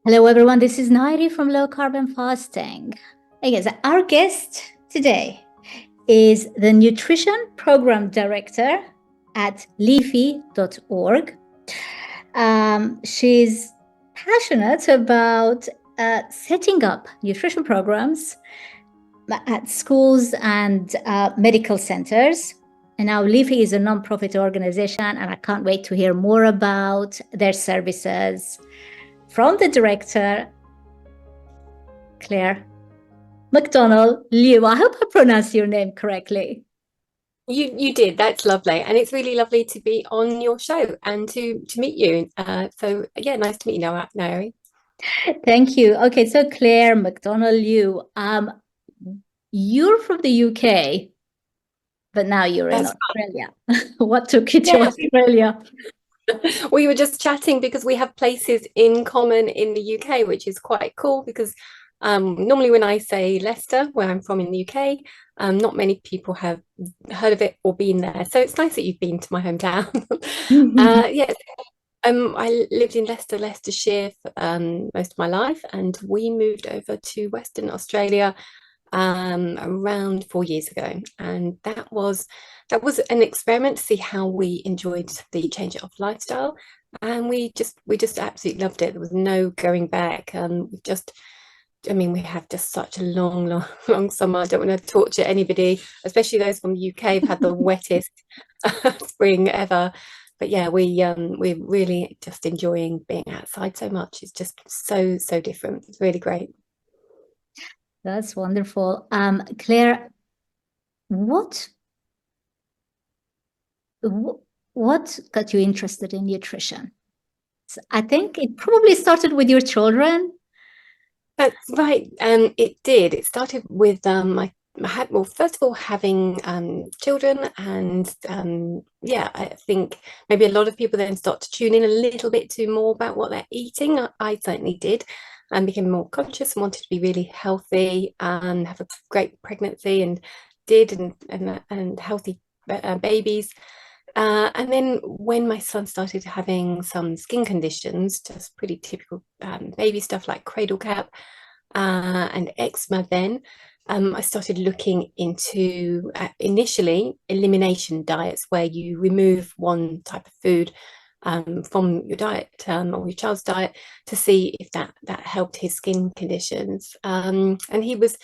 Hello, everyone. This is Nayiri from Low Carbon Fasting. Yes, our guest today is the Nutrition Program Director at LeafieHealth.org. She's passionate about setting up nutrition programs at schools and medical centers. And now Leafie is a nonprofit organization, and I can't wait to hear more about their services from the director, Claire McDonnell Liu. I hope I pronounced your name correctly. You did. That's lovely, and it's really lovely to be on your show and to meet you. So yeah, nice to meet you, Nayiri. Thank you. Okay, so Claire McDonnell Liu, you're from the UK, but now you're in That's Australia. What took you to yeah. Australia? We were just chatting because we have places in common in the UK, which is quite cool because normally when I say Leicester, where I'm from in the UK, not many people have heard of it or been there. So it's nice that you've been to my hometown. Yes, I lived in Leicestershire for most of my life, and we moved over to Western Australia around 4 years ago, and that was an experiment to see how we enjoyed the change of lifestyle, and we just absolutely loved it. There was no going back. We have just such a long summer. I don't want to torture anybody, especially those from the UK. Have had the wettest spring ever. But yeah, we're really just enjoying being outside so much. It's just so different. It's really great. That's wonderful. Claire, what what got you interested in nutrition? So I think it probably started with your children. That's right. It did. It started with I had, well, first of all, having children, and yeah, I think maybe a lot of people then start to tune in a little bit to more about what they're eating. I certainly did, and became more conscious and wanted to be really healthy and have a great pregnancy, and did, and healthy babies. And then when my son started having some skin conditions, just pretty typical baby stuff like cradle cap and eczema, then I started looking into initially elimination diets, where you remove one type of food from your diet or your child's diet, to see if that helped his skin conditions. And he was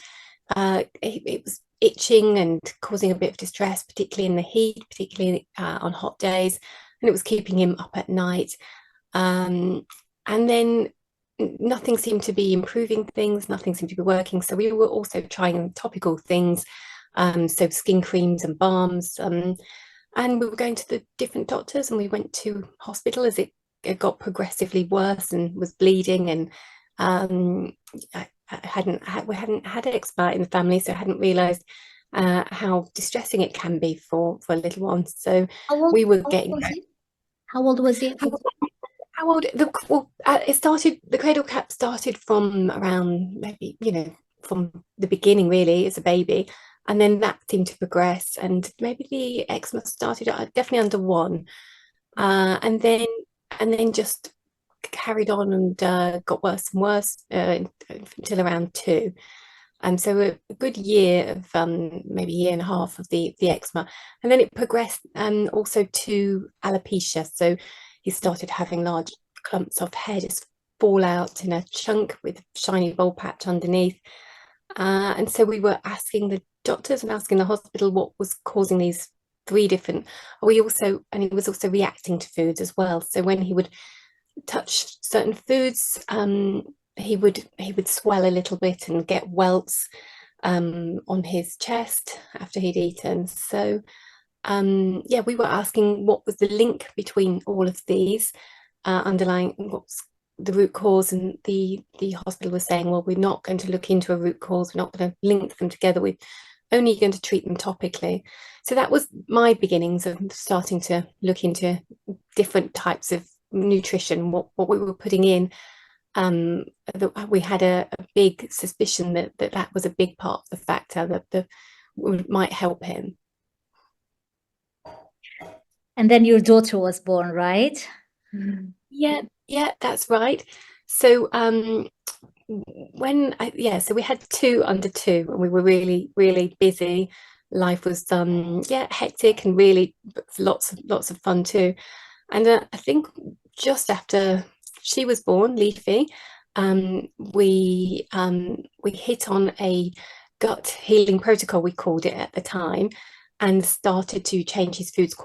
it was itching and causing a bit of distress, particularly in the heat, particularly on hot days, and it was keeping him up at night. And then nothing seemed to be improving things, nothing seemed to be working. So we were also trying topical things, so skin creams and balms. And we were going to the different doctors, and we went to hospital as it got progressively worse and was bleeding. And we hadn't had eczema in the family, so I hadn't realised how distressing it can be for little ones. So we were getting. How old was he? How old? It started. The cradle cap started from around, maybe, from the beginning, really, as a baby, and then that seemed to progress, and maybe the eczema started definitely under one, and then just carried on and got worse and worse until around two. And so a good year of maybe a year and a half of the eczema, and then it progressed also to alopecia. So he started having large clumps of hair just fall out in a chunk with a shiny bald patch underneath. And so we were asking the doctors and asking the hospital what was causing these three different. He was also reacting to foods as well. So when he would touch certain foods, he would swell a little bit and get welts on his chest after he'd eaten. So yeah, we were asking what was the link between all of these, underlying what's the root cause, and the hospital was saying, well, we're not going to look into a root cause, we're not going to link them together, we're only going to treat them topically. So that was my beginnings of starting to look into different types of nutrition, what we were putting in. We had a big suspicion that was a big part of the factor that might help him. And then your daughter was born, right? Yeah, that's right. So so we had two under two, and we were really, really busy. Life was hectic, and really lots of fun too. And I think just after she was born, Leafie, we hit on a gut healing protocol, we called it at the time, and started to change his foods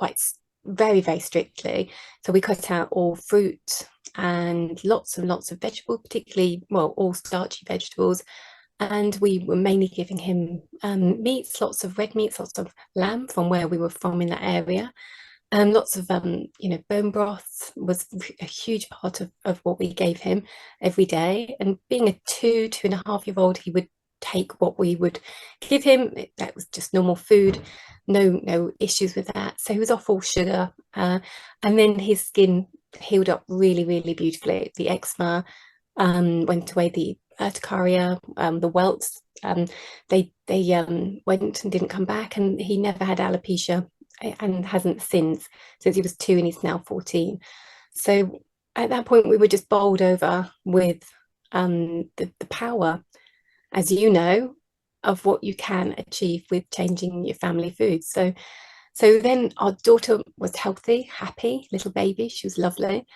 very, very strictly. So we cut out all fruit and lots and lots of vegetables, particularly, well, all starchy vegetables. And we were mainly giving him meats, lots of red meats, lots of lamb from where we were from in that area. And lots of bone broth was a huge part of what we gave him every day. And being a 2.5 year old, he would take what we would give him. That was just normal food, no issues with that. So he was off all sugar, and then his skin healed up really, really beautifully. The eczema went away, the urticaria, the welts, they went and didn't come back, and he never had alopecia and hasn't since he was 2, and he's now 14. So at that point we were just bowled over with the power, as you know, of what you can achieve with changing your family foods. So then our daughter was healthy, happy little baby. She was lovely,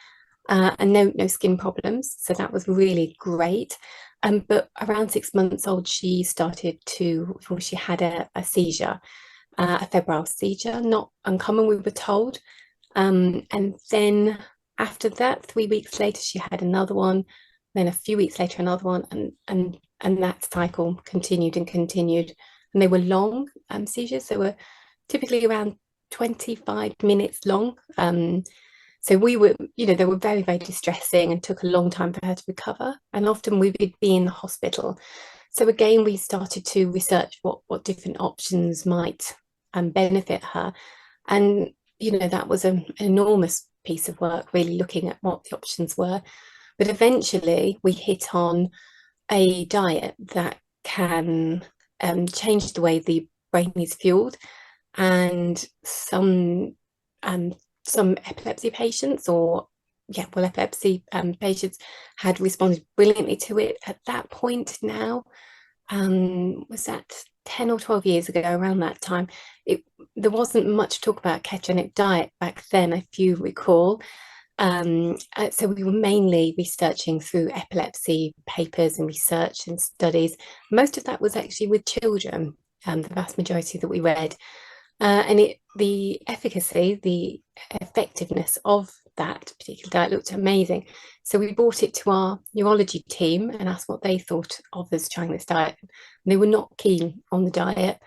and no skin problems. So that was really great. But around 6 months old, she had a seizure, a febrile seizure, not uncommon, we were told. And then after that, 3 weeks later, she had another one. Then a few weeks later, another one, and that cycle continued and continued. And they were long seizures. They were typically around 25 minutes long. So we were, they were very, very distressing and took a long time for her to recover. And often we would be in the hospital. So again, we started to research what different options might benefit her. And, that was an enormous piece of work, really looking at what the options were. But eventually we hit on a diet that can change the way the brain is fueled. And some epilepsy patients epilepsy patients had responded brilliantly to it. At that point now, was that 10 or 12 years ago, around that time, there wasn't much talk about ketogenic diet back then, if you recall. So we were mainly researching through epilepsy papers and research and studies. Most of that was actually with children, the vast majority that we read. And the efficacy, the effectiveness of that particular diet looked amazing. So we brought it to our neurology team and asked what they thought of us trying this diet. And they were not keen on the diet,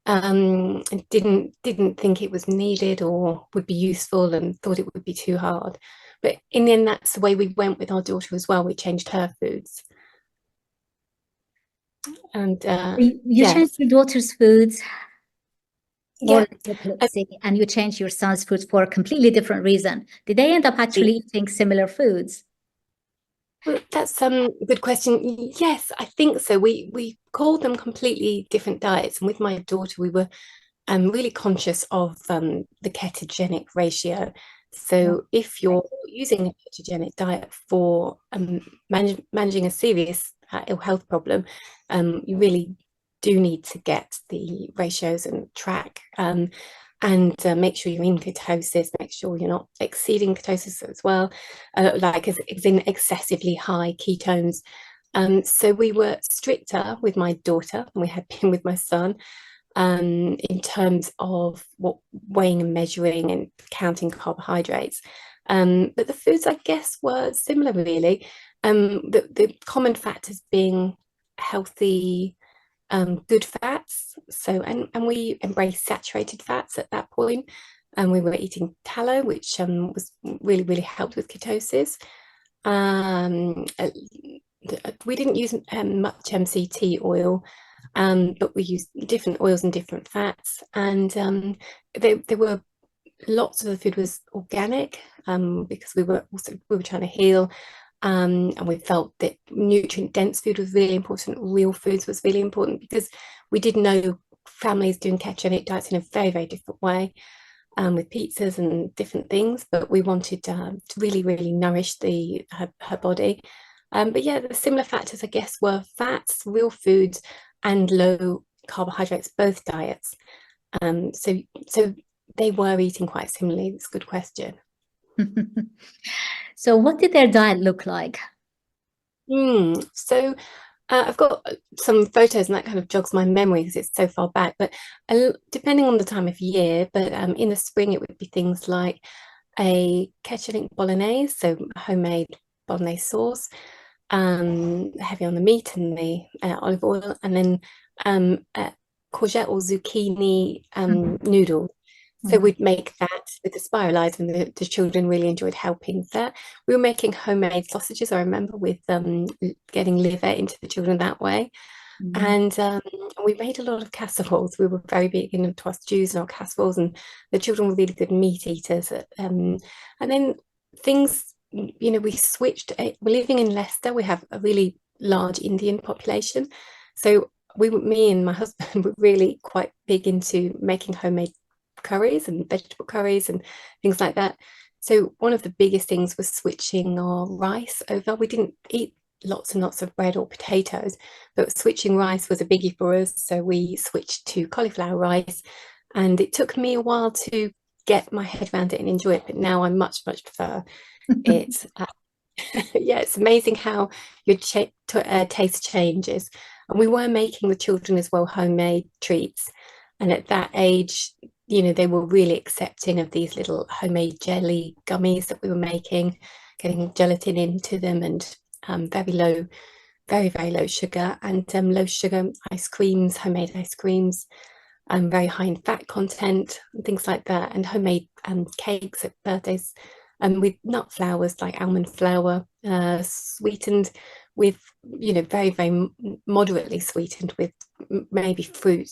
and didn't think it was needed or would be useful, and thought it would be too hard. But in the end, that's the way we went with our daughter as well. We changed her foods. And you changed your daughter's foods yeah, for epilepsy, and you changed your son's foods for a completely different reason. Did they end up actually eating similar foods? Well, that's a good question. Yes, I think so. We called them completely different diets, and with my daughter, we were really conscious of the ketogenic ratio. So if you're using a ketogenic diet for managing a serious ill health problem, you really do need to get the ratios and track, and make sure you're in ketosis, make sure you're not exceeding ketosis as well, like as in excessively high ketones. So we were stricter with my daughter than we had been with my son, in terms of what weighing and measuring and counting carbohydrates. But the foods, I guess, were similar, really. The common factors being healthy, good fats. So, and we embraced saturated fats at that point. And we were eating tallow, which was really helped with ketosis. We didn't use much MCT oil, but we used different oils and different fats. And there were lots of the food was organic, because we were trying to heal. And we felt that nutrient dense food was really important. Real foods was really important, because we did know families doing ketogenic diets in a very different way, with pizzas and different things. But we wanted to really nourish her body. But yeah, the similar factors, I guess, were fats, real foods, and low carbohydrates, both diets. So they were eating quite similarly. It's a good question. So what did their diet look like? So I've got some photos, and that kind of jogs my memory because it's so far back. But depending on the time of year, but in the spring it would be things like a ketogenic bolognese, so homemade bolognese sauce, heavy on the meat and the olive oil, and then courgette or zucchini noodle. So we'd make that with the spiralizer, and the children really enjoyed helping there. We were making homemade sausages, I remember, with getting liver into the children that way. And we made a lot of casseroles. We were very big into our stews and our casseroles, and the children were really good meat eaters. And then things, we switched. We're living in Leicester. We have a really large Indian population. So me and my husband were really quite big into making homemade curries and vegetable curries and things like that. So one of the biggest things was switching our rice over. We didn't eat lots and lots of bread or potatoes, but switching rice was a biggie for us. So we switched to cauliflower rice, and it took me a while to get my head around it and enjoy it, but now I much prefer it. Yeah, it's amazing how your taste changes. And we were making the children as well homemade treats, and at that age, they were really accepting of these little homemade jelly gummies that we were making, getting gelatin into them, and very low, very low sugar, and low sugar ice creams, homemade ice creams, very high in fat content and things like that, and homemade cakes at birthdays, with nut flours like almond flour, sweetened with, very moderately sweetened with maybe fruit,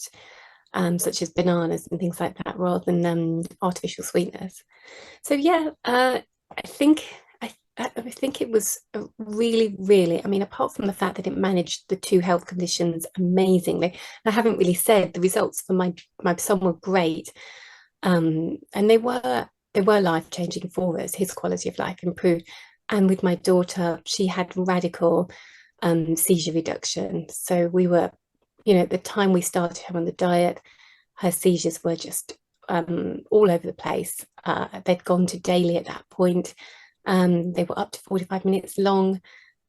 such as bananas and things like that, rather than artificial sweeteners. So yeah, I think it was really, I mean, apart from the fact that it managed the two health conditions amazingly, I haven't really said the results for my son were great, and they were life-changing for us. His quality of life improved, and with my daughter, she had radical seizure reduction. So we were, at the time we started her on the diet, her seizures were just all over the place. They'd gone to daily at that point. They were up to 45 minutes long.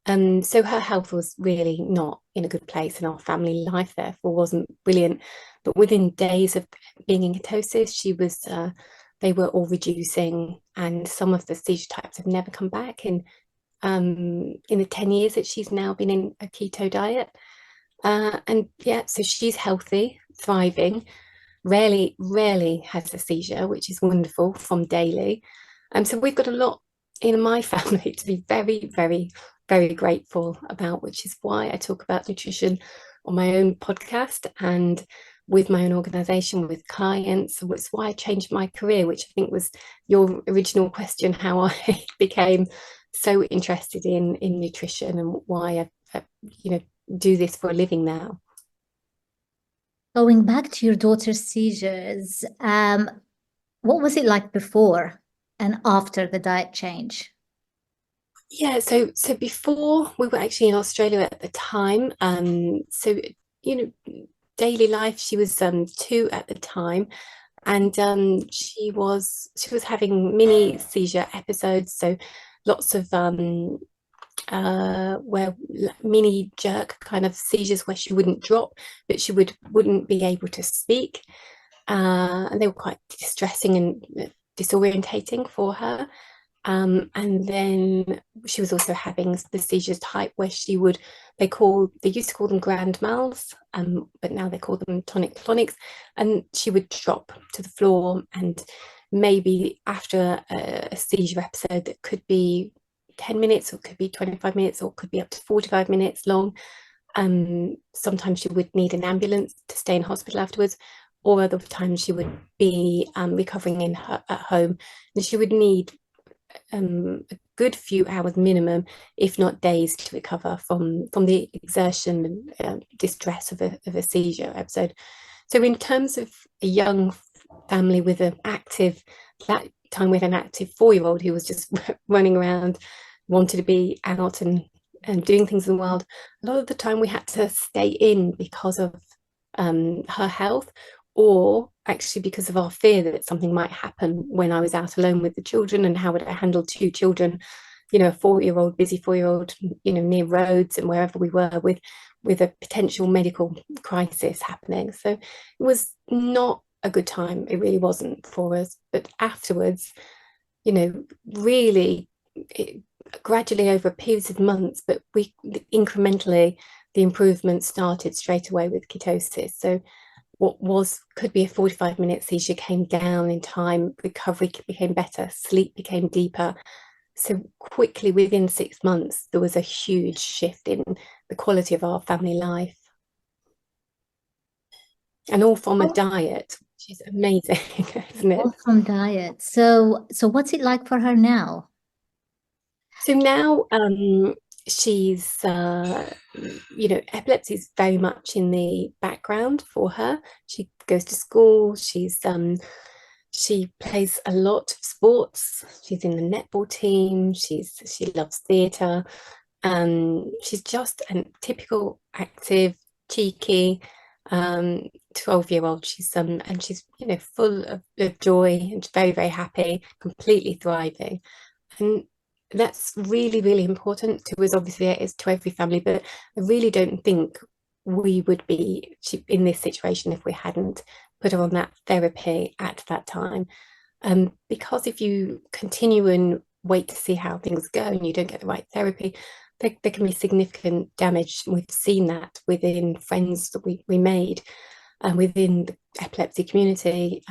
So her health was really not in a good place, and our family life therefore wasn't brilliant. But within days of being in ketosis, they were all reducing, and some of the seizure types have never come back in the 10 years that she's now been in a keto diet. And yeah, so she's healthy, thriving, rarely has a seizure, which is wonderful, from daily. So we've got a lot in my family to be very grateful about, which is why I talk about nutrition on my own podcast and with my own organization, with clients. So it's why I changed my career, which I think was your original question, how I became so interested in nutrition and why I do this for a living now. Going back to your daughter's seizures, what was it like before and after the diet change? Yeah, so before, we were actually in Australia at the time. So daily life, she was 2 at the time, and she was having mini seizure episodes. So lots of where mini jerk kind of seizures where she wouldn't drop, but she wouldn't be able to speak, and they were quite distressing and disorientating for her. And then she was also having the seizures type where they used to call them grand mals, but now they call them tonic clonics, and she would drop to the floor, and maybe after a seizure episode that could be 10 minutes, or could be 25 minutes, or could be up to 45 minutes long. Sometimes she would need an ambulance to stay in hospital afterwards, or other times she would be recovering at home, and she would need a good few hours minimum, if not days, to recover from the exertion and distress of a seizure episode. So in terms of a young family with that time with an active 4-year-old who was just running around, wanted to be out and doing things in the world, a lot of the time we had to stay in because of her health, or actually because of our fear that something might happen when I was out alone with the children, and how would I handle two children, a 4-year-old, busy 4-year-old, near roads and wherever we were with a potential medical crisis happening. So it was not a good time. It really wasn't for us. But afterwards, really, gradually over periods of months, but we incrementally, the improvement started straight away with ketosis. So what could be a 45-minute seizure came down in time, recovery became better, sleep became deeper. So quickly, within 6 months, there was a huge shift in the quality of our family life. And all from a diet, which is amazing, isn't it? All from diet. So what's it like for her now? So now she's, epilepsy is very much in the background for her. She goes to school. She plays a lot of sports. She's in the netball team. She loves theatre. She's just a typical active, cheeky 12-year-old. She's and she's full of joy and very, very happy, completely thriving. And that's really, really important to us. Obviously, it is to every family, but I really don't think we would be in this situation if we hadn't put her on that therapy at that time. Because if you continue and wait to see how things go and you don't get the right therapy, there can be significant damage. We've seen that within friends that we made and within the epilepsy community.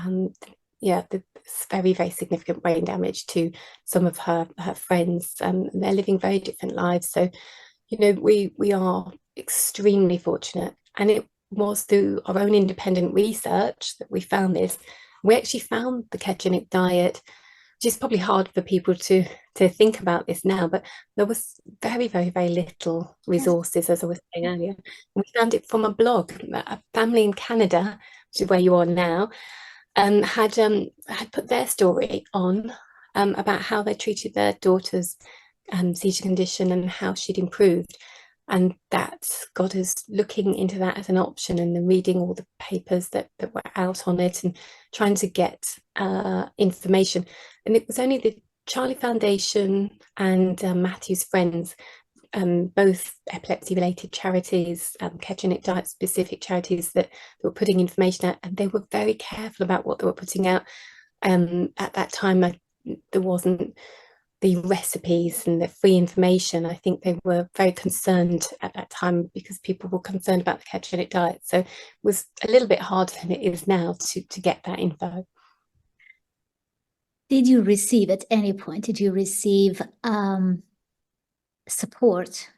There's very, very significant brain damage to some of her friends. They're living very different lives. So, we are extremely fortunate. And it was through our own independent research that we found this. We actually found the ketogenic diet, which is probably hard for people to think about this now, but there was very, very, very little resources, as I was saying earlier. We found it from a blog. A family in Canada, which is where you are now, had put their story on about how they treated their daughter's seizure condition and how she'd improved. And that got us looking into that as an option, and then reading all the papers that were out on it and trying to get information. And it was only the Charlie Foundation and Matthew's Friends, both epilepsy-related charities, ketogenic diet-specific charities that were putting information out, and they were very careful about what they were putting out. At that time, there wasn't the recipes and the free information. I think they were very concerned at that time because people were concerned about the ketogenic diet. So it was a little bit harder than it is now to get that info. Did you receive at any point, support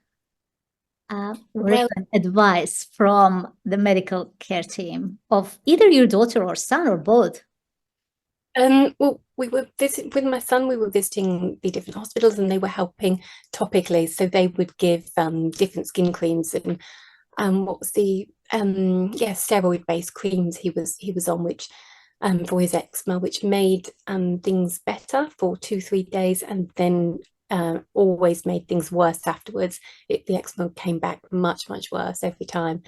or advice from the medical care team of either your daughter or son or both? Well, we were visiting with my son. We were visiting the different hospitals, and they were helping topically. So they would give different skin creams, and what was the steroid-based creams he was on, which for his eczema, which made things better for 2-3 days, and then always made things worse afterwards. The eczema came back much, much worse every time.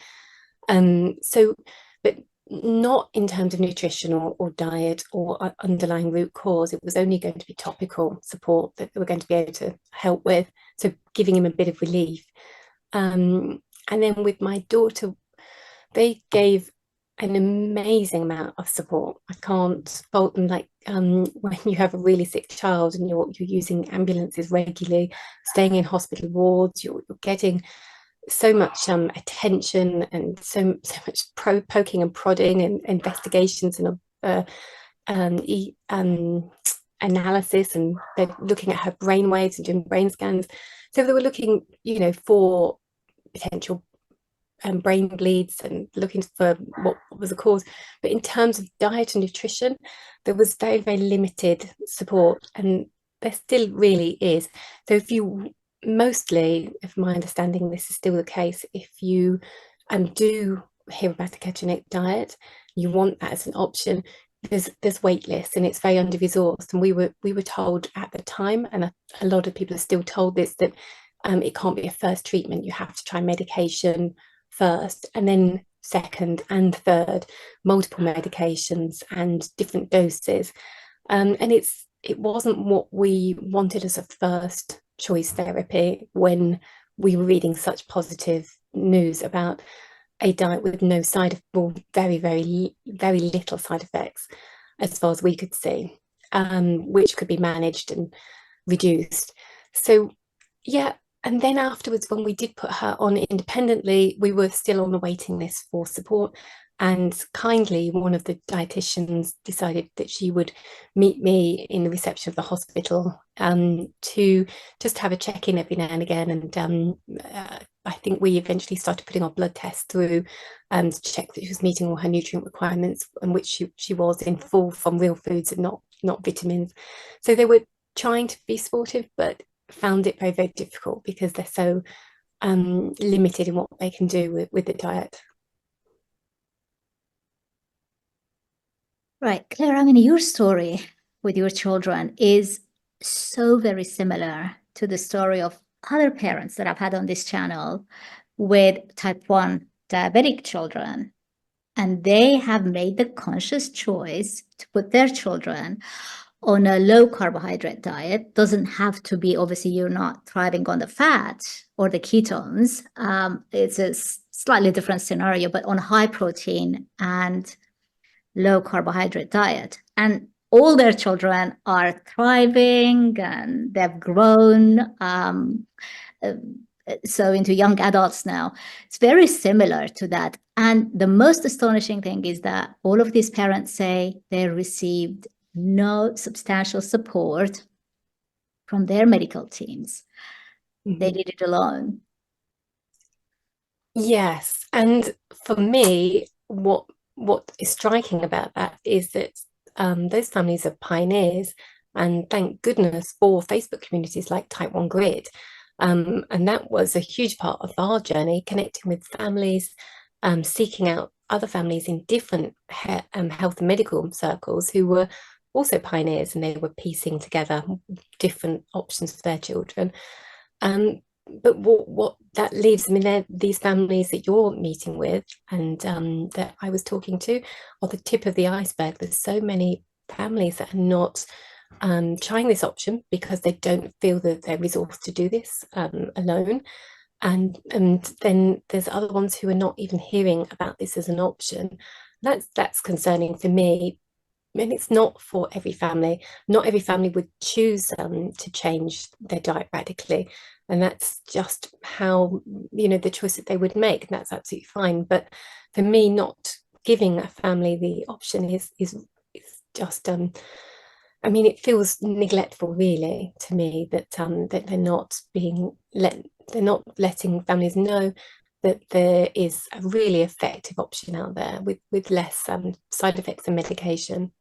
But not in terms of nutrition or diet or underlying root cause. It was only going to be topical support that they were going to be able to help with, so giving him a bit of relief. And then with my daughter, they gave an amazing amount of support. I can't fault them. Like when you have a really sick child and you're using ambulances regularly, staying in hospital wards, you're getting so much attention and so much poking and prodding and investigations and analysis, and they're looking at her brain waves and doing brain scans. So they were looking, for potential brain bleeds and looking for what was the cause. But in terms of diet and nutrition, there was very, very limited support, and there still really is. So mostly, if my understanding, this is still the case, if you do hear about a ketogenic diet, you want that as an option, there's wait lists, and it's very under-resourced. And we were told at the time, and a lot of people are still told this, that it can't be a first treatment. You have to try medication first, and then second and third, multiple medications and different doses. And it wasn't what we wanted as a first choice therapy when we were reading such positive news about a diet with no well, very, very, very little side effects as far as we could see, which could be managed and reduced. So, yeah. And then afterwards, when we did put her on independently, we were still on the waiting list for support. And kindly, one of the dietitians decided that she would meet me in the reception of the hospital to just have a check-in every now and again. And I think we eventually started putting our blood tests through to check that she was meeting all her nutrient requirements, and which she was in full from real foods and not vitamins. So they were trying to be supportive, but found it very, very difficult because they're so limited in what they can do with the diet. Right, Claire, I mean, your story with your children is so very similar to the story of other parents that I've had on this channel with type 1 diabetic children. And they have made the conscious choice to put their children on a low carbohydrate diet. Doesn't have to be, obviously, you're not thriving on the fat or the ketones. It's a slightly different scenario, but on high protein and low carbohydrate diet. And all their children are thriving and they've grown so into young adults now. It's very similar to that. And the most astonishing thing is that all of these parents say they received no substantial support from their medical teams. Mm-hmm. They did it alone. Yes. And for me, what is striking about that is that those families are pioneers, and thank goodness for Facebook communities like Type 1 Grid. And that was a huge part of our journey, connecting with families, seeking out other families in different health and medical circles who were also pioneers, and they were piecing together different options for their children. But what that leaves, I mean, these families that you're meeting with and that I was talking to are the tip of the iceberg. There's so many families that are not trying this option because they don't feel that they're resourced to do this alone. And then there's other ones who are not even hearing about this as an option. That's concerning for me. And it's not for every family. Not every family would choose to change their diet radically. And that's just how, the choice that they would make. And that's absolutely fine. But for me, not giving a family the option is just, I mean, it feels neglectful, really, to me, that they're not they're not letting families know that there is a really effective option out there with less side effects and medication.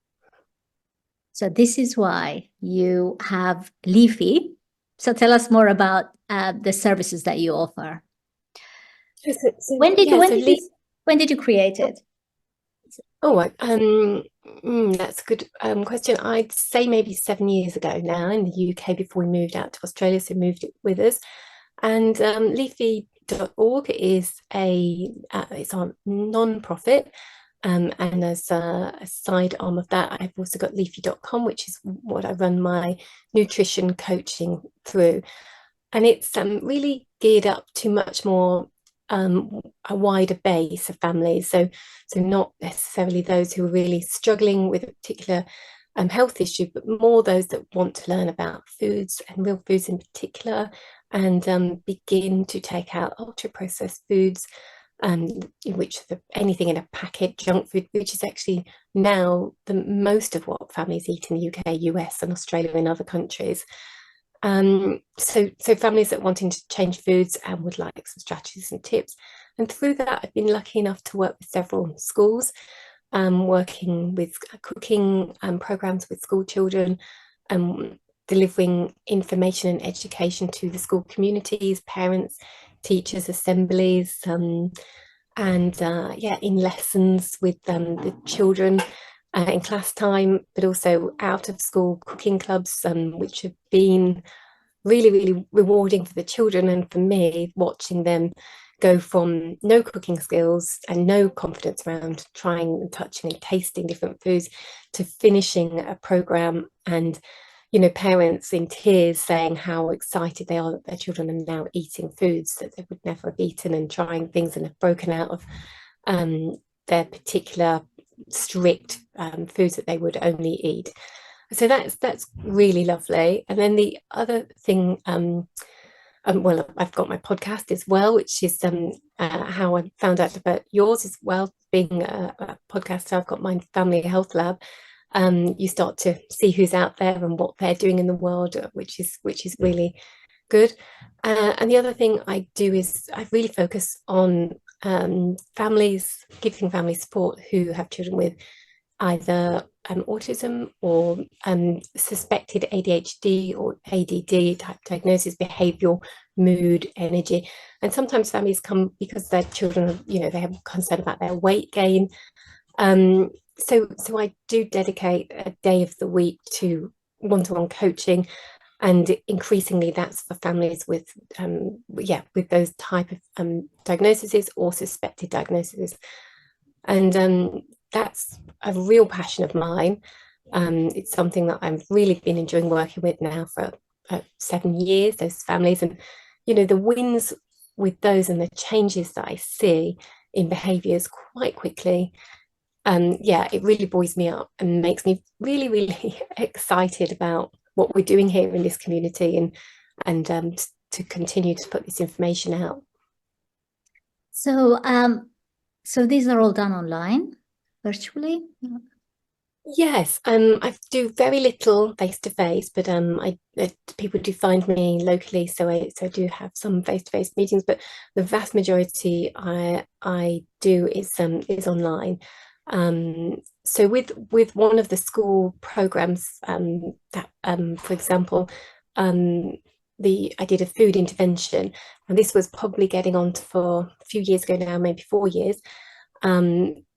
So this is why you have Leafie. So tell us more about the services that you offer. When did you create it? Oh, that's a good question. I'd say maybe 7 years ago now in the UK, before we moved out to Australia, so moved it with us. And LeafieHealth.org is it's our non-profit. And as a side arm of that, I've also got Leafie.com, which is what I run my nutrition coaching through. And it's really geared up to much more a wider base of families. So not necessarily those who are really struggling with a particular health issue, but more those that want to learn about foods and real foods in particular, and begin to take out ultra-processed foods, which anything in a packet, junk food, which is actually now the most of what families eat in the UK, US and Australia and other countries. So families that are wanting to change foods and would like some strategies and tips. And through that, I've been lucky enough to work with several schools, working with cooking programs with school children, delivering information and education to the school communities, parents, teachers, assemblies, in lessons with the children in class time, but also out of school cooking clubs, which have been really, really rewarding for the children and for me, watching them go from no cooking skills and no confidence around trying and touching and tasting different foods to finishing a program, and parents in tears saying how excited they are that their children are now eating foods that they would never have eaten, and trying things and have broken out of their particular strict foods that they would only eat. So that's really lovely. And then the other thing, well, I've got my podcast as well, which is how I found out about yours as well. Being a podcaster, I've got my Family Health Lab. You start to see who's out there and what they're doing in the world, which is really good. And the other thing I do is I really focus on families, giving families support who have children with either autism or suspected ADHD or ADD type diagnosis, behavioural, mood, energy. And sometimes families come because their children, they have concern about their weight gain. So I do dedicate a day of the week to one-to-one coaching, and increasingly that's for families with with those type of diagnoses or suspected diagnoses. And that's a real passion of mine. It's something that I've really been enjoying working with now for 7 years, those families, and the wins with those and the changes that I see in behaviours quite quickly. It really buoys me up and makes me really, really excited about what we're doing here in this community, and to continue to put this information out. So, so these are all done online, virtually? Yes, I do very little face-to-face, but people do find me locally, so I do have some face-to-face meetings, but the vast majority I do is online. So with one of the school programs, that for example, I did a food intervention, and this was probably getting on for a few years ago now, maybe 4 years.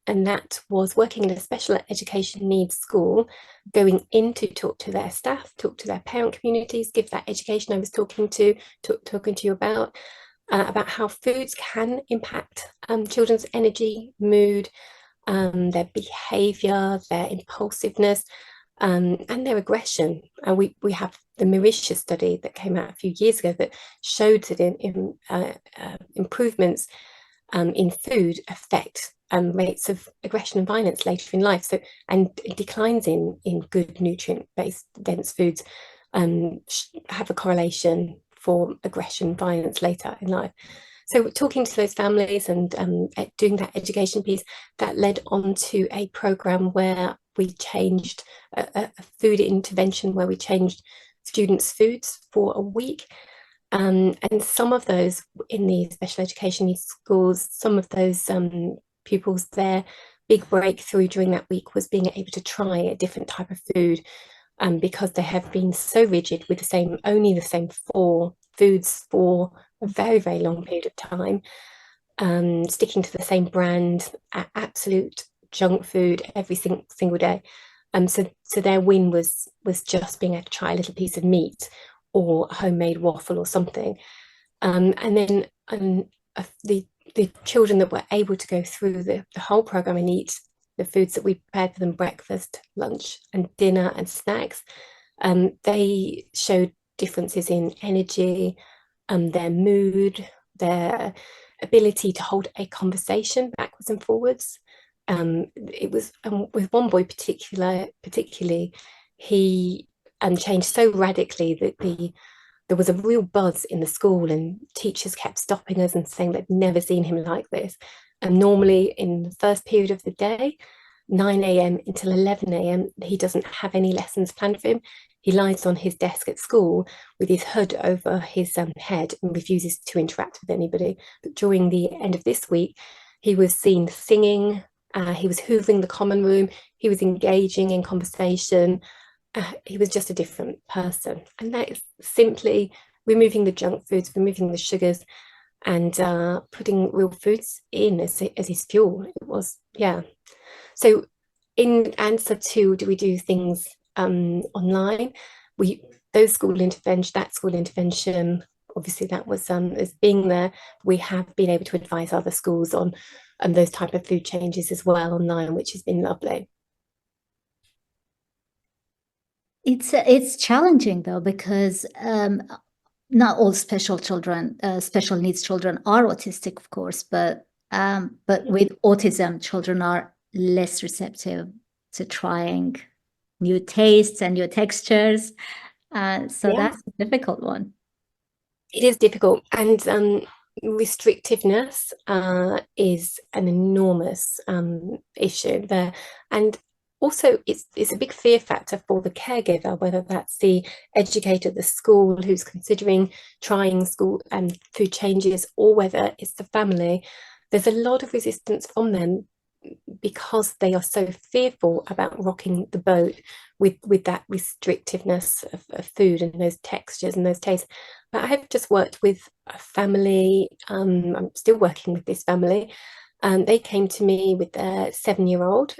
And that was working in a special education needs school, going in to talk to their staff, talk to their parent communities, give that education I was talking to you about how foods can impact children's energy, mood, their behaviour, their impulsiveness, and their aggression. And we have the Mauritius study that came out a few years ago that showed that in improvements in food affect rates of aggression and violence later in life. So, and declines in good nutrient-based dense foods have a correlation for aggression, violence later in life. So talking to those families and doing that education piece, that led on to a program where we changed a food intervention where we changed students' foods for a week. And some of those in the special education needs schools, some of those pupils, their big breakthrough during that week was being able to try a different type of food, because they have been so rigid with only the same 4 foods for a very, very long period of time, sticking to the same brand, absolute junk food every single day. So their win was just being able to try a little piece of meat or a homemade waffle or something. And then the children that were able to go through the whole program and eat the foods that we prepared for them, breakfast, lunch and dinner and snacks, they showed differences in energy, their mood, their ability to hold a conversation backwards and forwards. It was with one boy particularly, he changed so radically that there was a real buzz in the school, and teachers kept stopping us and saying they'd never seen him like this. And normally in the first period of the day, 9 a.m. until 11 a.m., he doesn't have any lessons planned for him. He lies on his desk at school with his hood over his head and refuses to interact with anybody. But during the end of this week, he was seen singing, he was hoovering the common room, he was engaging in conversation. He was just a different person. And that is simply removing the junk foods, removing the sugars, and putting real foods in as his fuel. It was, yeah. So in answer to, do we do things online? We those school intervention, that school intervention, obviously that was as being there, we have been able to advise other schools on those type of food changes as well online, which has been lovely. It's challenging though, because not all special needs children are autistic, of course, but with autism, children are less receptive to trying new tastes and new textures. So Yeah, that's a difficult one. it is difficult, and restrictiveness is an enormous issue there, and also it's a big fear factor for the caregiver, whether that's the educator at the school who's considering trying school and food changes, or whether it's the family. There's a lot of resistance from them because they are so fearful about rocking the boat with that restrictiveness of food and those textures and those tastes. But I have just worked with a family. I'm still working with this family, and they came to me with their 7-year-old,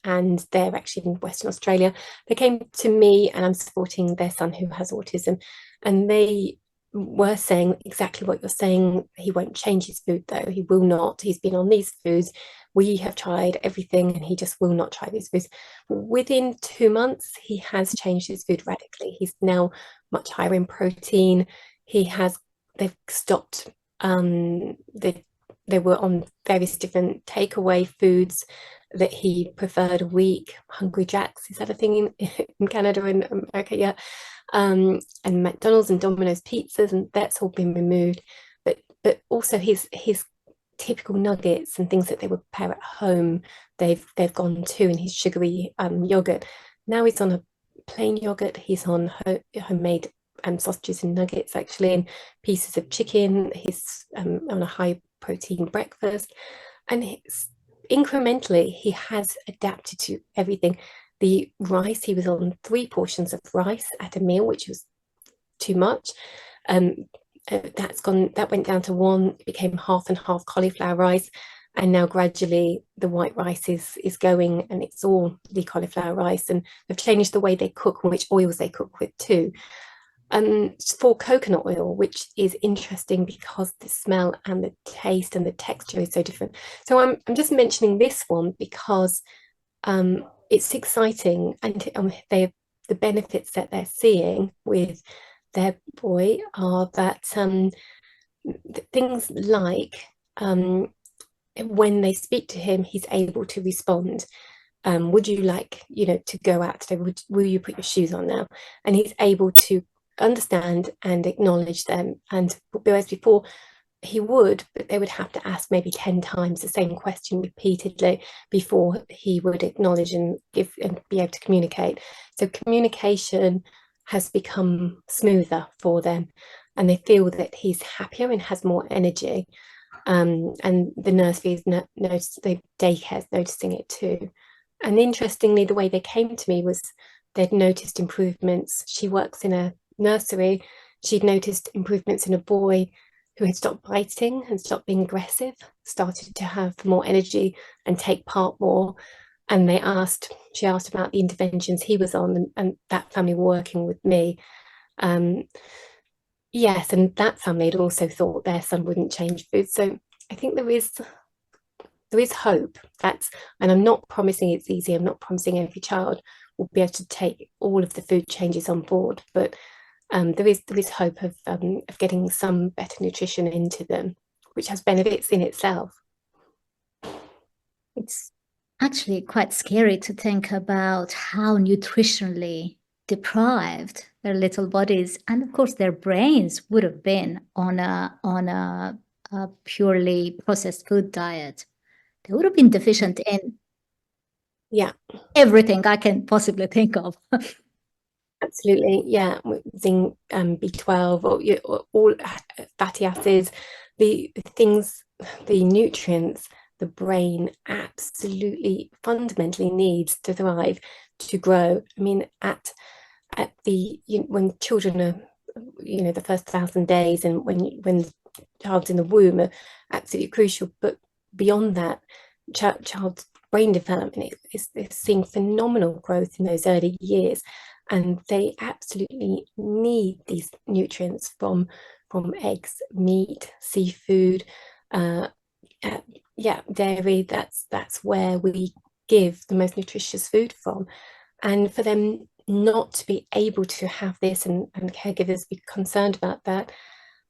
and they're actually in Western Australia. They came to me, and I'm supporting their son who has autism, and they were saying exactly what you're saying. He won't change his food though. He will not. He's been on these foods. We have tried everything and he just will not try these foods. Within 2 months, he has changed his food radically. He's now much higher in protein. They've stopped, they were on various different takeaway foods that he preferred a week. Hungry Jacks, is that a thing in Canada and America? Yeah. And McDonald's and Domino's pizzas, and that's all been removed. But also his typical nuggets and things that they would prepare at home, they've gone to, and his sugary yogurt. Now he's on a plain yogurt. He's on homemade sausages and nuggets, actually, and pieces of chicken. He's on a high protein breakfast, and incrementally he has adapted to everything. The rice, he was on 3 portions of rice at a meal, which was too much. That went down to 1. It became half and half cauliflower rice, and now gradually the white rice is going, and it's all the cauliflower rice. And they've changed the way they cook and which oils they cook with too. For coconut oil, which is interesting because the smell and the taste and the texture is so different. So I'm just mentioning this one because it's exciting, and the benefits that they're seeing with their boy are that things like when they speak to him, he's able to respond. Would you like, to go out today? Will you put your shoes on now? And he's able to understand and acknowledge them. And whereas before, he would, but they would have to ask maybe 10 times the same question repeatedly before he would acknowledge and give and be able to communicate. So communication has become smoother for them, and they feel that he's happier and has more energy. And the nursery the daycare's noticing it too. And interestingly, the way they came to me was they'd noticed improvements. She works in a nursery. She'd noticed improvements in a boy who had stopped biting and stopped being aggressive, started to have more energy and take part more. And she asked about the interventions he was on, and that family were working with me. Yes, and that family had also thought their son wouldn't change food. So I think there is hope. And I'm not promising it's easy. I'm not promising every child will be able to take all of the food changes on board, but there is hope of getting some better nutrition into them, which has benefits in itself. It's actually quite scary to think about how nutritionally deprived their little bodies and of course their brains would have been on a purely processed food diet. They would have been deficient in everything I can possibly think of. Absolutely, yeah. Zinc, B12, or all fatty acids, the things, the nutrients the brain absolutely fundamentally needs to thrive, to grow. I mean, at when children are, the first 1,000 days, and when the child's in the womb, are absolutely crucial. But beyond that, child's brain development is seeing phenomenal growth in those early years. and they absolutely need these nutrients from eggs, meat, seafood, uh, yeah, dairy. That's where we give the most nutritious food from. And for them not to be able to have this, and caregivers be concerned about that,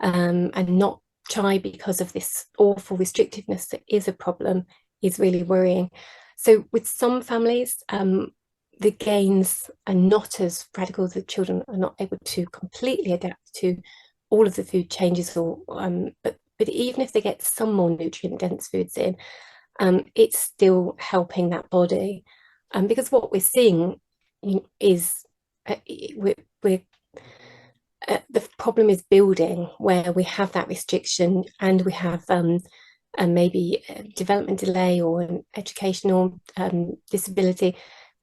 and not try because of this awful restrictiveness that is a problem, is really worrying. So with some families, the gains are not as radical. The children are not able to completely adapt to all of the food changes, or but even if they get some more nutrient dense foods in, it's still helping that body. Because what we're seeing is we're the problem is building, where we have that restriction and we have maybe a development delay or an educational disability,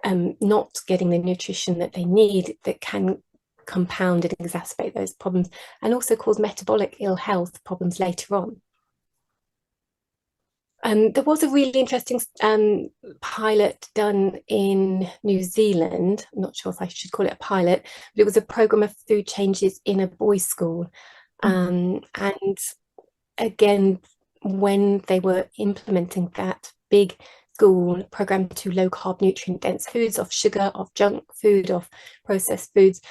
not getting the nutrition that they need, that can compound and exacerbate those problems, and also cause metabolic ill health problems later on. There was a really interesting pilot done in New Zealand. I'm not sure if I should call it a pilot, but it was a program of food changes in a boys' school. And again, when they were implementing that big school program to low carb, nutrient dense foods, off sugar, off junk food, off processed foods,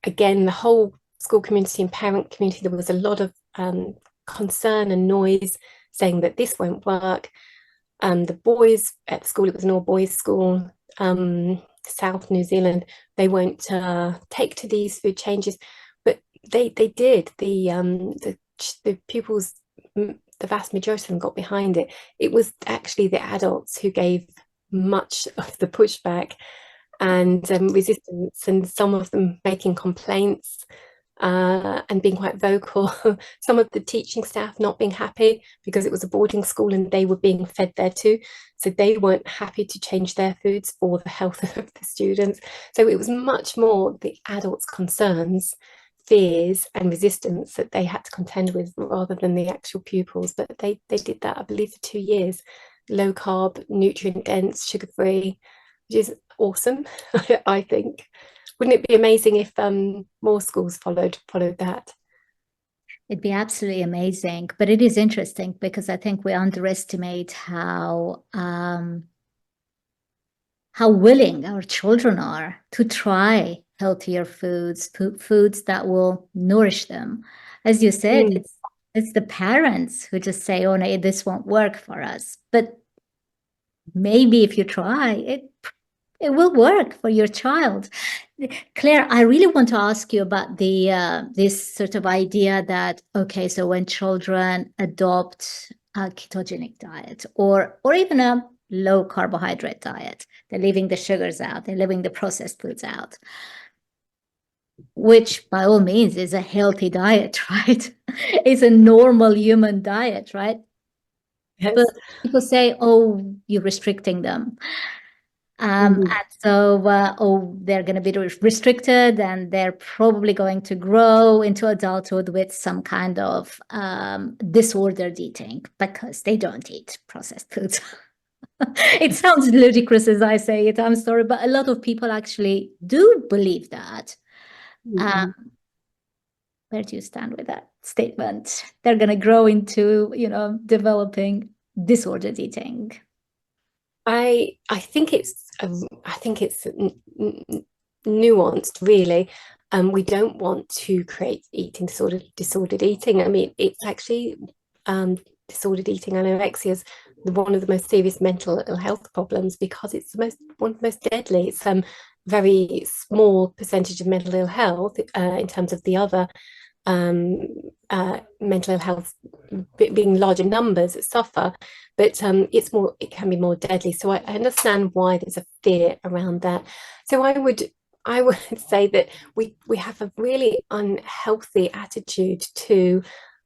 again, the whole school community and parent community, there was a lot of concern and noise saying that this won't work. The boys at school, it was an all boys school, South New Zealand, they won't take to these food changes, but they did. The pupils, the vast majority of them got behind it. It was actually the adults who gave much of the pushback and resistance, and some of them making complaints and being quite vocal. Some of the teaching staff not being happy because it was a boarding school and they were being fed there too. So they weren't happy to change their foods for the health of the students. So it was much more the adults' concerns, fears and resistance that they had to contend with, rather than the actual pupils. But they did that, I believe, for 2 years. Low carb, nutrient dense, sugar free, which is awesome, I think. Wouldn't it be amazing if more schools followed that? It'd be absolutely amazing. But it is interesting because I think we underestimate how willing our children are to try healthier foods, foods that will nourish them. As you said, it's the parents who just say, "Oh no, this won't work for us." But maybe if you try, it will work for your child. Claire, I really want to ask you about this sort of idea that, okay, so when children adopt a ketogenic diet, or even a low carbohydrate diet, they're leaving the sugars out, they're leaving the processed foods out, which by all means is a healthy diet, right? It's a normal human diet, right? Yes. But people say, "Oh, you're restricting them." And so, they're going to be restricted, and they're probably going to grow into adulthood with some kind of disordered eating because they don't eat processed foods. It sounds ludicrous as I say it, I'm sorry, but a lot of people actually do believe that. Where do you stand with that statement? They're going to grow into, developing disordered eating. I think it's nuanced, really. We don't want to create disordered eating. I mean, it's actually disordered eating, anorexia, is one of the most serious mental ill health problems, because it's one of the most deadly. It's very small percentage of mental ill health in terms of the other mental ill health being larger numbers that suffer, but it can be more deadly. So I understand why there's a fear around that. So I would say that we have a really unhealthy attitude to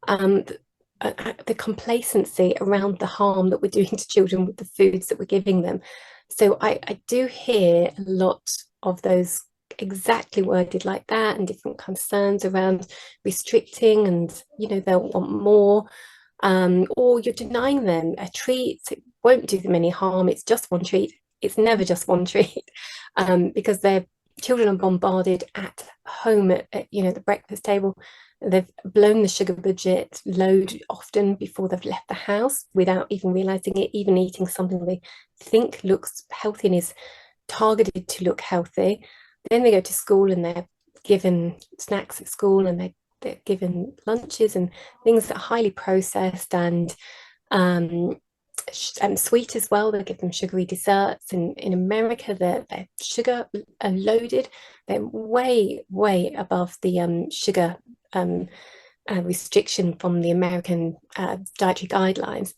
the complacency around the harm that we're doing to children with the foods that we're giving them. So I do hear a lot of those exactly worded like that, and different concerns around restricting, and they'll want more, or you're denying them a treat. It won't do them any harm, it's just one treat. It's never just one treat, because they're children are bombarded at home at the breakfast table. They've blown the sugar budget load often before they've left the house without even realizing it, even eating something they think looks healthy and is targeted to look healthy. Then they go to school and they're given snacks at school, and they're given lunches and things that are highly processed um, and sweet as well. They give them sugary desserts. In America, they're sugar loaded. They're way above the sugar restriction from the American dietary guidelines.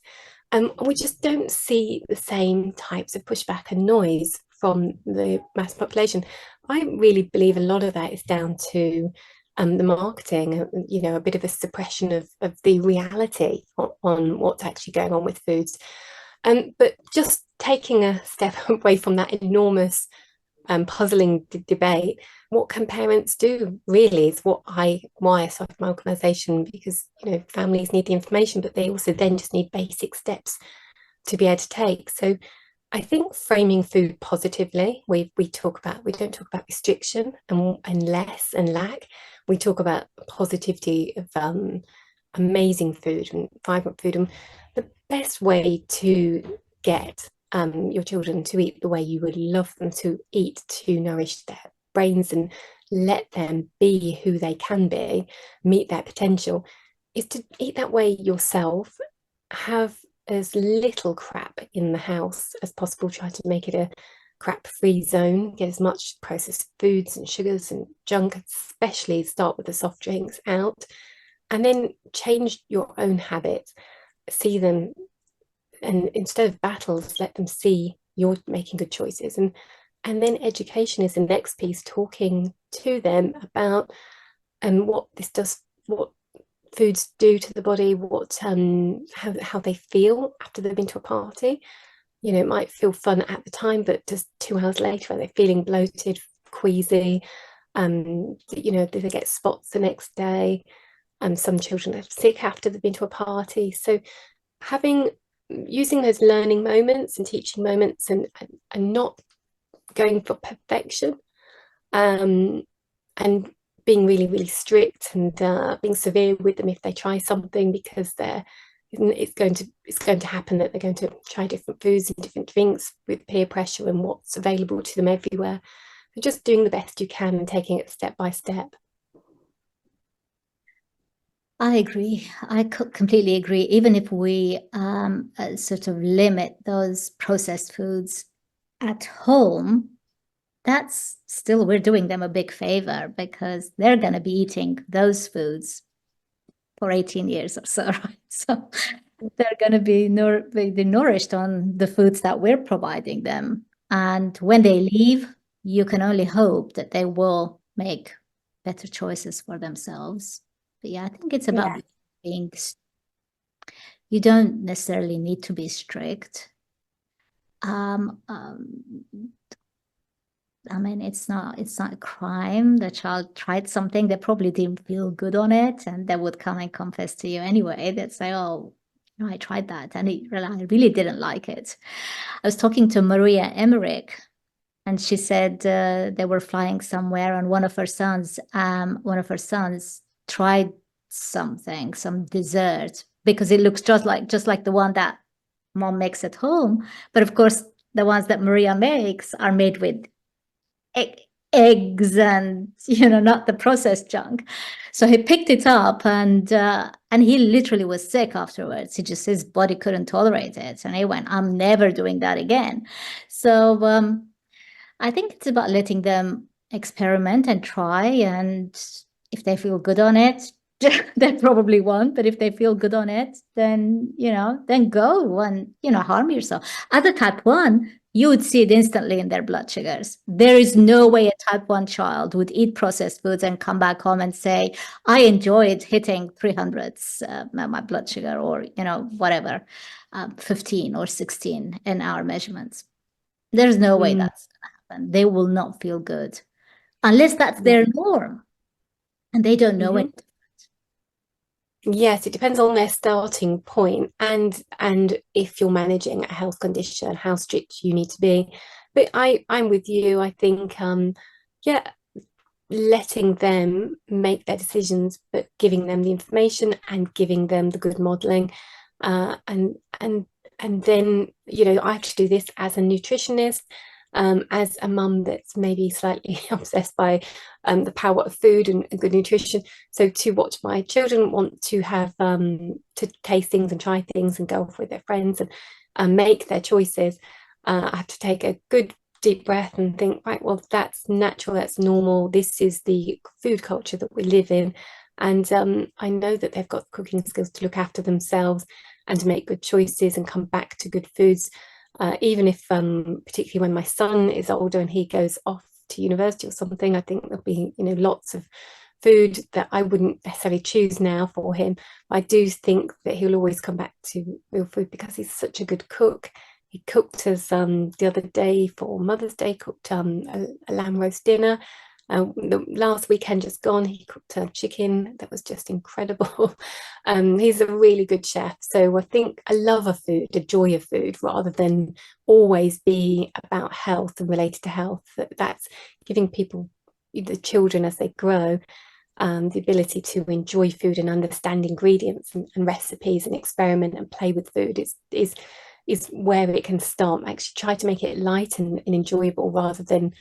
We just don't see the same types of pushback and noise from the mass population. I really believe a lot of that is down to the marketing, a bit of a suppression of the reality on what's actually going on with foods. But just taking a step away from that enormous puzzling debate, what can parents do really is why I started my organisation, because families need the information, but they also then just need basic steps to be able to take. So I think framing food positively, we don't talk about restriction and less and lack. We talk about positivity of amazing food and vibrant food. And the best way to get your children to eat the way you would love them to eat, to nourish their brains and let them be who they can be, meet their potential, is to eat that way yourself. Have as little crap in the house as possible. Try to make it a crap-free zone. Get as much processed foods and sugars and junk, especially start with the soft drinks, out, and then change your own habits. See them, and instead of battles, let them see you're making good choices. And then education is the next piece, talking to them about what this does, what foods do to the body, what how they feel after they've been to a party. It might feel fun at the time, but just 2 hours later, are they feeling bloated, queasy? Do they get spots the next day? Some children are sick after they've been to a party. So using those learning moments and teaching moments, and not going for perfection, and being really strict, and being severe with them if they try something, because it's going to happen that they're going to try different foods and different drinks with peer pressure and what's available to them everywhere. So just doing the best you can and taking it step by step. I agree. I completely agree. Even if we sort of limit those processed foods at home, that's still, we're doing them a big favor, because they're going to be eating those foods for 18 years or so, right? So they're going to be nourished on the foods that we're providing them. And when they leave, you can only hope that they will make better choices for themselves. But yeah, I think it's about being, you don't necessarily need to be strict. I mean, it's not a crime. The child tried something, they probably didn't feel good on it, and they would come and confess to you anyway. They'd say, oh, I tried that and I really didn't like it. I was talking to Maria Emmerich, and she said they were flying somewhere, and one of her sons tried some dessert, because it looks just like the one that mom makes at home. But of course, the ones that Maria makes are made with eggs and not the processed junk. So he picked it up, and he literally was sick afterwards. His body couldn't tolerate it, and he went, I'm never doing that again. So I think it's about letting them experiment and try, and if they feel good on it, they probably won't, but if they feel good on it, then then go and harm yourself. As a type 1, you would see it instantly in their blood sugars. There is no way a type 1 child would eat processed foods and come back home and say, I enjoyed hitting 300s my blood sugar, or whatever, 15 or 16 in our measurements. There's no way that's going to happen. They will not feel good unless that's their norm, and they don't know it. Yes, it depends on their starting point, and if you're managing a health condition, how strict you need to be. But I'm with you. I think yeah, letting them make their decisions, but giving them the information and giving them the good modeling. And then, you know, I have to do this as a nutritionist, as a mum that's maybe slightly obsessed by the power of food and good nutrition. So to watch my children want to have to taste things and try things and go off with their friends and make their choices, I have to take a good deep breath and think, right, well, that's natural, that's normal. This is the food culture that we live in. And I know that they've got cooking skills to look after themselves and to make good choices and come back to good foods. Even if, particularly when my son is older and he goes off to university or something, I think there'll be, you know, lots of food that I wouldn't necessarily choose now for him. I do think that he'll always come back to real food because he's such a good cook. He cooked us the other day for Mother's Day, cooked a lamb roast dinner. The last weekend just gone, he cooked a chicken that was just incredible. He's a really good chef. So I think a love of food, a joy of food, rather than always be about health and related to health. That's giving people, the children as they grow, the ability to enjoy food and understand ingredients and recipes and experiment and play with food is where it can start. Actually try to make it light and enjoyable rather than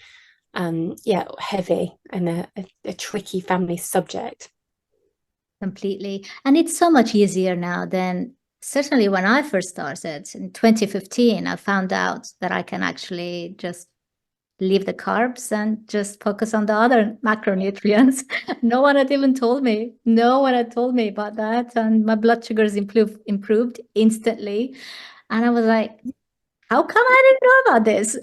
heavy and a tricky family subject. Completely. And it's so much easier now than certainly when I first started in 2015. I found out that I can actually just leave the carbs and just focus on the other macronutrients. No one had even told me. No one had told me about that. And my blood sugars improved instantly. And I was like, how come I didn't know about this?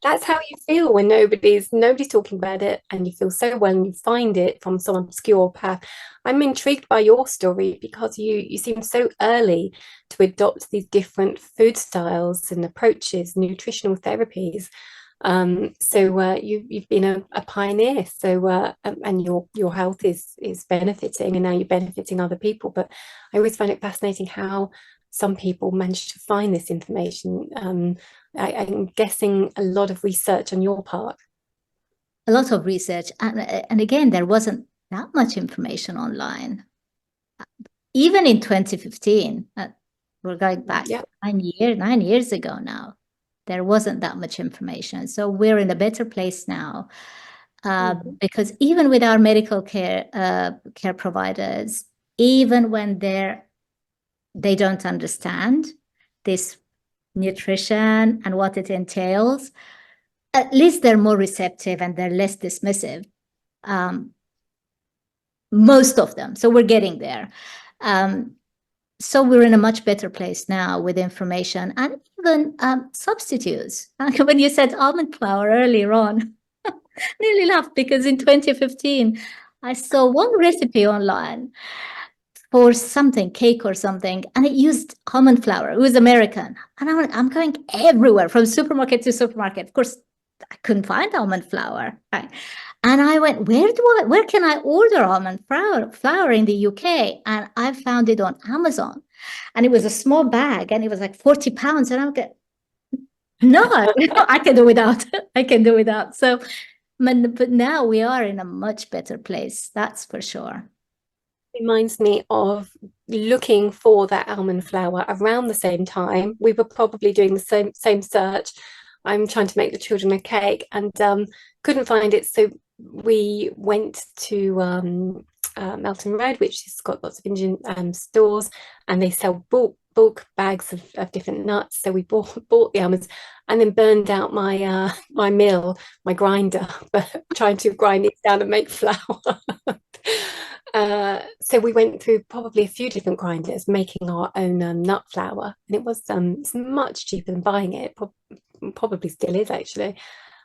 That's how you feel when nobody's talking about it, and you feel so well and you find it from some obscure path. I'm intrigued by your story because you seem so early to adopt these different food styles and approaches, nutritional therapies. So you've been a pioneer. So and your health is benefiting, and now you're benefiting other people. But I always find it fascinating how some people manage to find this information. I'm guessing a lot of research on your part. A lot of research. And again, there wasn't that much information online. Even in 2015, we're going back Yeah. 9 years ago now, there wasn't that much information. So we're in a better place now. Because even with our medical care providers, even when they don't understand this nutrition and what it entails, at least they're more receptive and they're less dismissive. Most of them. So we're getting there. So we're in a much better place now with information and even substitutes. When you said almond flour earlier on, I nearly laughed because in 2015, I saw one recipe online for something, cake or something, and it used almond flour. It was American. And I'm going everywhere from supermarket to supermarket. Of course, I couldn't find almond flour. Right? And I went, where can I order almond flour in the UK? And I found it on Amazon. And it was a small bag and it was like 40 pounds. And I'm like, no, I can do without. I can do without. So, but now we are in a much better place. That's for sure. Reminds me of looking for that almond flour around the same time. We were probably doing the same search. I'm trying to make the children a cake and couldn't find it. So we went to Melton Road, which has got lots of Indian stores, and they sell bulk bags of different nuts. So we bought the almonds and then burned out my my mill, my grinder, but trying to grind it down and make flour. So we went through probably a few different grinders making our own nut flour, and it was it's much cheaper than buying it. Probably still is actually.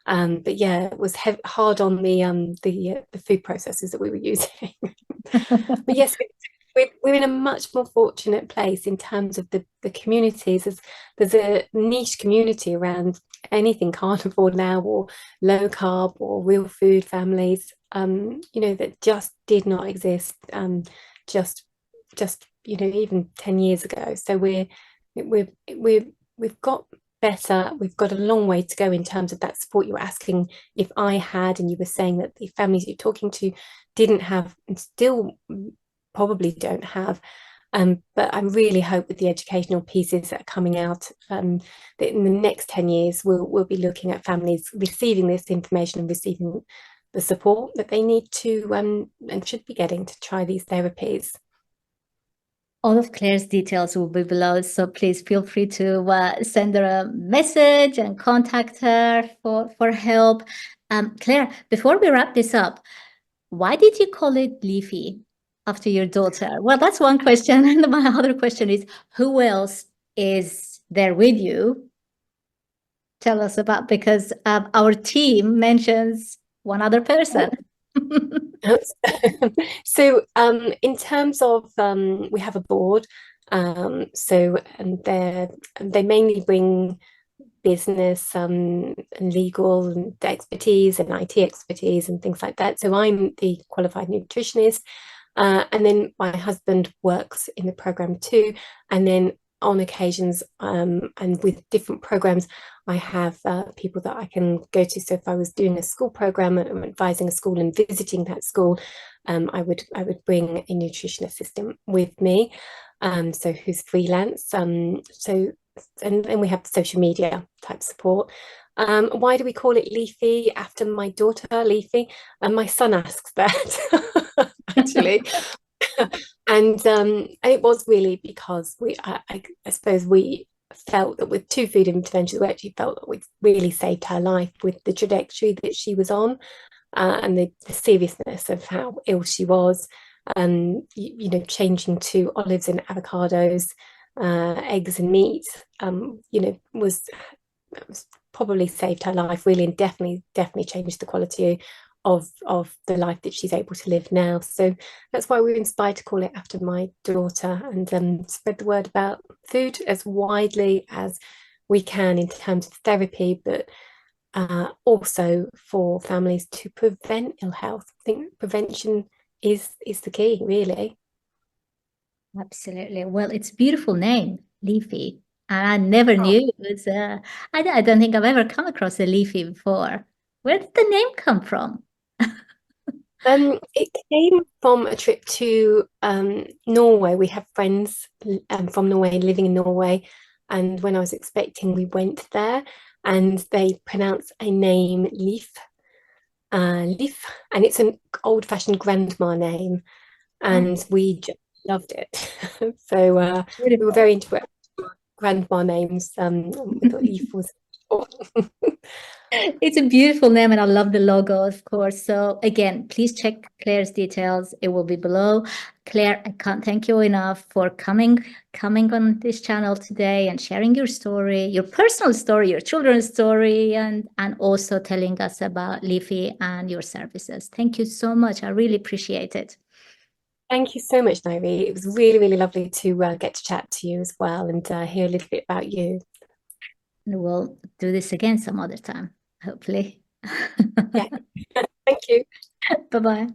But yeah, it was hard on the food processors that we were using. But yes, we're in a much more fortunate place in terms of the communities. There's a niche community around anything carnivore now, or low carb, or real food families, you know, that just did not exist just you know, even 10 years ago. So we've got better. We've got a long way to go in terms of that support. You were asking if I had, and you were saying that the families you're talking to didn't have and still probably don't have. But I really hope with the educational pieces that are coming out, that in the next 10 years, we'll be looking at families receiving this information and receiving the support that they need to and should be getting to try these therapies. All of Claire's details will be below, so please feel free to send her a message and contact her for help. Claire, before we wrap this up, why did you call it Leafie after your daughter? Well, that's one question. And my other question is, who else is there with you? Tell us about, because our team mentions one other person. So in terms of we have a board, so and they mainly bring business and legal and expertise and IT expertise and things like that. So I'm the qualified nutritionist, and then my husband works in the program too. And then on occasions, and with different programs, I have people that I can go to. So if I was doing a school program and advising a school and visiting that school, I would bring a nutrition assistant with me, so who's freelance. So and we have social media type support. Why do we call it Leafie after my daughter, Leafie? And my son asks that actually. And it was really because I suppose we felt that with two food interventions, we actually felt that we really saved her life with the trajectory that she was on, and the seriousness of how ill she was. You know, changing to olives and avocados, eggs and meat, was probably saved her life really, and definitely changed the quality of the life that she's able to live now. So that's why we were inspired to call it after my daughter, and spread the word about food as widely as we can in terms of therapy, but also for families to prevent ill health. I think prevention is the key, really. Absolutely. Well, it's a beautiful name, Leafie. And I never knew it was, I don't think I've ever come across a Leafie before. Where did the name come from? It came from a trip to Norway. We have friends from Norway living in Norway, and when I was expecting, we went there, and they pronounce a name Leaf, Leaf, and it's an old-fashioned grandma name, and we just loved it. So we were very into grandma names. We thought Leaf was. It's a beautiful name, and I love the logo, of course. So again, please check Claire's details. It will be below. Claire, I can't thank you enough for coming on this channel today and sharing your story, your personal story, your children's story, and also telling us about Leafie and your services. Thank you so much. I really appreciate it. Thank you so much, Nayiri. It was really, really lovely to get to chat to you as well, and hear a little bit about you. We'll do this again some other time, hopefully. Yeah. Thank you. Bye-bye.